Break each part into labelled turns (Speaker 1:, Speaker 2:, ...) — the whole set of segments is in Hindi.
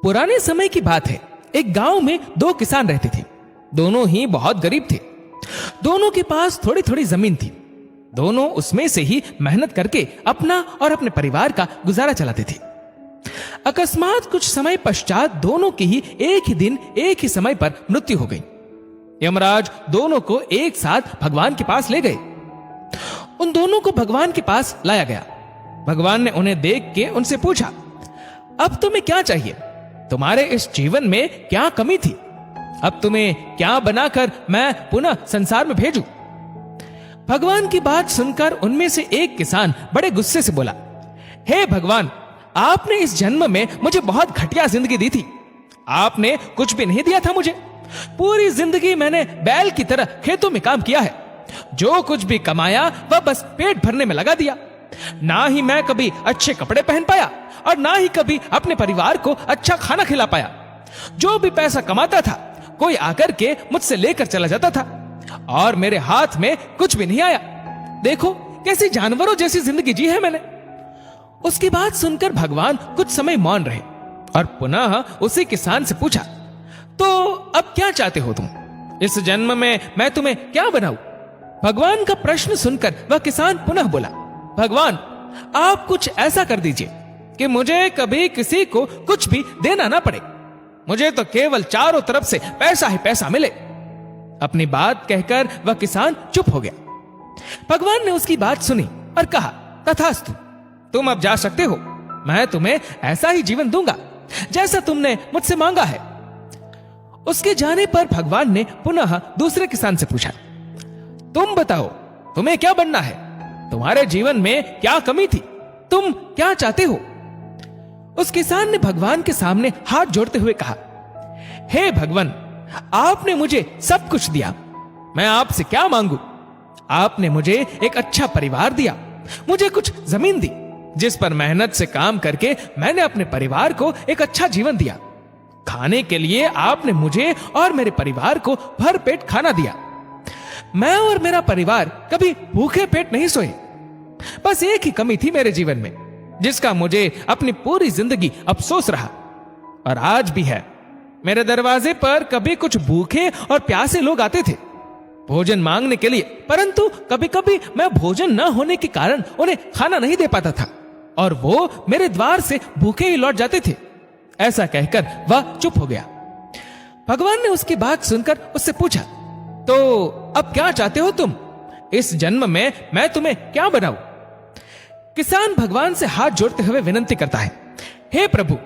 Speaker 1: पुराने समय की बात है। एक गांव में दो किसान रहते थे। दोनों ही बहुत गरीब थे। दोनों के पास थोड़ी थोड़ी जमीन थी। दोनों उसमें से ही मेहनत करके अपना और अपने परिवार का गुजारा चलाते थे। अकस्मात कुछ समय पश्चात दोनों की ही एक ही दिन एक ही समय पर मृत्यु हो गई। यमराज दोनों को एक साथ भगवान के पास ले गए। उन दोनों को भगवान के पास लाया गया। भगवान ने उन्हें देख के उनसे पूछा, अब तुम्हें क्या चाहिए? तुम्हारे इस जीवन में क्या कमी थी? अब तुम्हें क्या बनाकर मैं पुनः संसार में भेजूं? भगवान की बात सुनकर उनमें से एक किसान बड़े गुस्से से बोला, हे भगवान, आपने इस जन्म में मुझे बहुत घटिया जिंदगी दी थी। आपने कुछ भी नहीं दिया था मुझे। पूरी जिंदगी मैंने बैल की तरह खेतों में काम किया है। जो कुछ भी कमाया वह बस पेट भरने में लगा दिया। ना ही मैं कभी अच्छे कपड़े पहन पाया और ना ही कभी अपने परिवार को अच्छा खाना खिला पाया। जो भी पैसा कमाता था कोई आकर के मुझसे लेकर चला जाता था और मेरे हाथ में कुछ भी नहीं आया। देखो कैसी जानवरों जैसी जिंदगी जी है मैंने। उसकी बात सुनकर भगवान कुछ समय मौन रहे और पुनः उसी किसान से पूछा, तो अब क्या चाहते हो तुम? इस जन्म में मैं तुम्हें क्या बनाऊं? भगवान का प्रश्न सुनकर वह किसान पुनः बोला, भगवान, आप कुछ ऐसा कर दीजिए कि मुझे कभी किसी को कुछ भी देना ना पड़े। मुझे तो केवल चारों तरफ से पैसा ही पैसा मिले। अपनी बात कहकर वह किसान चुप हो गया। भगवान ने उसकी बात सुनी और कहा, तथास्तु, तुम अब जा सकते हो। मैं तुम्हें ऐसा ही जीवन दूंगा जैसा तुमने मुझसे मांगा है। उसके जाने पर भगवान ने पुनः दूसरे किसान से पूछा, तुम बताओ, तुम्हें क्या बनना है? तुम्हारे जीवन में क्या कमी थी? तुम क्या चाहते हो? उस किसान ने भगवान के सामने हाथ जोड़ते हुए कहा, हे भगवान, आपने मुझे सब कुछ दिया। मैं आपसे क्या मांगू? आपने मुझे एक अच्छा परिवार दिया, मुझे कुछ जमीन दी जिस पर मेहनत से काम करके मैंने अपने परिवार को एक अच्छा जीवन दिया। खाने के लिए आपने मुझे और मेरे परिवार को भर पेट खाना दिया। मैं और मेरा परिवार कभी भूखे पेट नहीं सोए। बस एक ही कमी थी मेरे जीवन में जिसका मुझे अपनी पूरी जिंदगी अफसोस रहा और आज भी है। मेरे दरवाजे पर कभी कुछ भूखे और प्यासे लोग आते थे भोजन मांगने के लिए, परंतु कभी कभी मैं भोजन न होने के कारण उन्हें खाना नहीं दे पाता था और वो मेरे द्वार से भूखे ही लौट जाते थे। ऐसा कहकर वह चुप हो गया। भगवान ने उसकी बात सुनकर उससे पूछा, तो अब क्या चाहते हो तुम? इस जन्म में मैं तुम्हें क्या बनाऊं? किसान भगवान से हाथ जोड़ते हुए विनती करता है, हे प्रभु,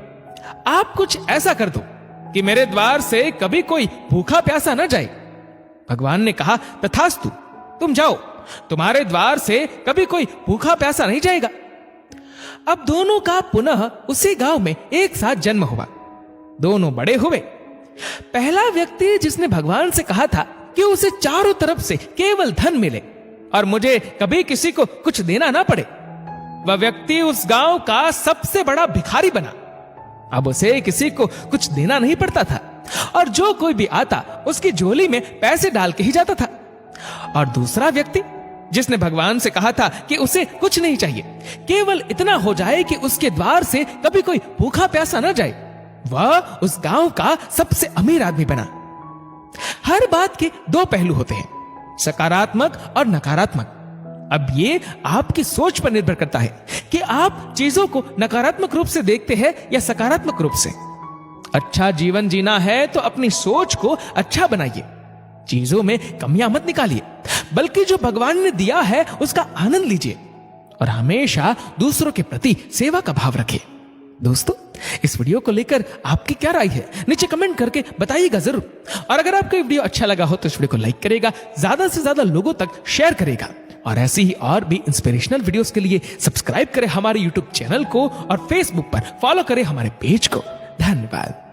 Speaker 1: आप कुछ ऐसा कर दो कि मेरे द्वार से कभी कोई भूखा प्यासा न जाए। भगवान ने कहा, तथास्तु, तुम जाओ, तुम्हारे द्वार से कभी कोई भूखा प्यासा नहीं जाएगा। अब दोनों का पुनः उसी गांव में एक साथ जन्म हुआ। दोनों बड़े हुए। पहला व्यक्ति जिसने भगवान से कहा था कि उसे चारों तरफ से केवल धन मिले और मुझे कभी किसी को कुछ देना ना पड़े, वह व्यक्ति उस गांव का सबसे बड़ा भिखारी बना। अब उसे किसी को कुछ देना नहीं पड़ता था और जो कोई भी आता उसकी झोली में पैसे डाल के ही जाता था। और दूसरा व्यक्ति जिसने भगवान से कहा था कि उसे कुछ नहीं चाहिए, केवल इतना हो जाए कि उसके द्वार से कभी कोई भूखा प्यासा न जाए, वह उस गांव का सबसे अमीर आदमी बना। हर बात के दो पहलू होते हैं, सकारात्मक और नकारात्मक। अब ये आपकी सोच पर निर्भर करता है कि आप चीजों को नकारात्मक रूप से देखते हैं या सकारात्मक रूप से। अच्छा जीवन जीना है तो अपनी सोच को अच्छा बनाइए। चीजों में कमियां मत निकालिए, बल्कि जो भगवान ने दिया है उसका आनंद लीजिए और हमेशा दूसरों के प्रति सेवा का भाव रखिए। दोस्तों, इस वीडियो को लेकर आपकी क्या राय है नीचे कमेंट करके बताइएगा जरूर। और अगर आपको ये वीडियो अच्छा लगा हो तो इस वीडियो को लाइक करेगा, ज्यादा से ज्यादा लोगों तक शेयर करेगा और ऐसी ही और भी इंस्पिरेशनल वीडियोस के लिए सब्सक्राइब करें हमारे यूट्यूब चैनल को और फेसबुक पर फॉलो करें हमारे पेज को। धन्यवाद।